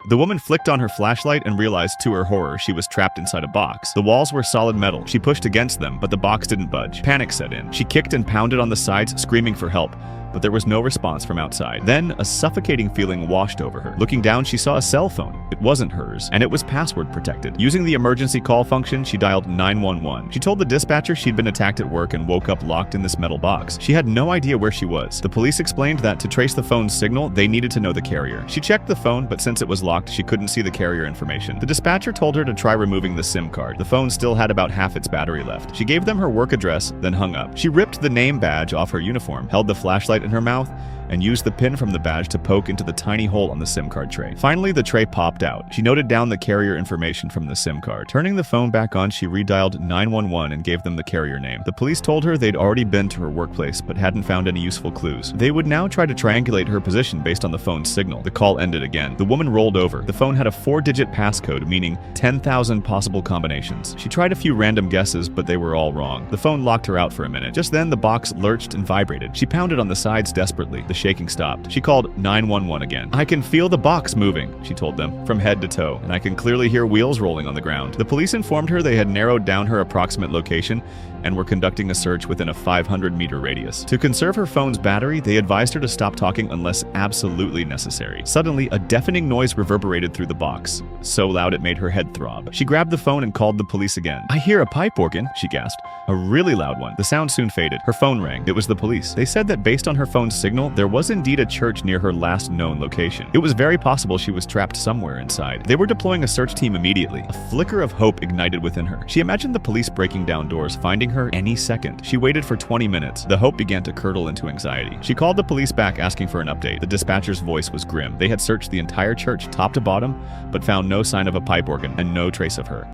The woman flicked on her flashlight and realized to her horror she was trapped inside a box. The walls were solid metal. She pushed against them, but the box didn't budge. Panic set in. She kicked and pounded on the sides, screaming for help, but there was no response from outside. Then, a suffocating feeling washed over her. Looking down, she saw a cell phone. It wasn't hers, and it was password protected. Using the emergency call function, she dialed 911. She told the dispatcher she'd been attacked at work and woke up locked in this metal box. She had no idea where she was. The police explained that to trace the phone's signal, they needed to know the carrier. She checked the phone, but since it was locked, she couldn't see the carrier information. The dispatcher told her to try removing the SIM card. The phone still had about half its battery left. She gave them her work address, then hung up. She ripped the name badge off her uniform, held the flashlight in her mouth, and used the pin from the badge to poke into the tiny hole on the SIM card tray. Finally, the tray popped out. She noted down the carrier information from the SIM card. Turning the phone back on, she redialed 911 and gave them the carrier name. The police told her they'd already been to her workplace, but hadn't found any useful clues. They would now try to triangulate her position based on the phone's signal. The call ended again. The woman rolled over. The phone had a 4-digit passcode, meaning 10,000 possible combinations. She tried a few random guesses, but they were all wrong. The phone locked her out for a minute. Just then, the box lurched and vibrated. She pounded on the sides desperately. The shaking stopped. She called 911 again. "I can feel the box moving," she told them, "from head to toe, and I can clearly hear wheels rolling on the ground." The police informed her they had narrowed down her approximate location and were conducting a search within a 500-meter radius. To conserve her phone's battery, they advised her to stop talking unless absolutely necessary. Suddenly, a deafening noise reverberated through the box, so loud it made her head throb. She grabbed the phone and called the police again. "I hear a pipe organ," she gasped. A really loud one. The sound soon faded. Her phone rang. It was the police. They said that based on her phone's signal, there was indeed a church near her last known location. It was very possible she was trapped somewhere inside. They were deploying a search team immediately. A flicker of hope ignited within her. She imagined the police breaking down doors, finding her any second. She waited for 20 minutes. The hope began to curdle into anxiety. She called the police back asking for an update. The dispatcher's voice was grim. They had searched the entire church top to bottom, but found no sign of a pipe organ and no trace of her.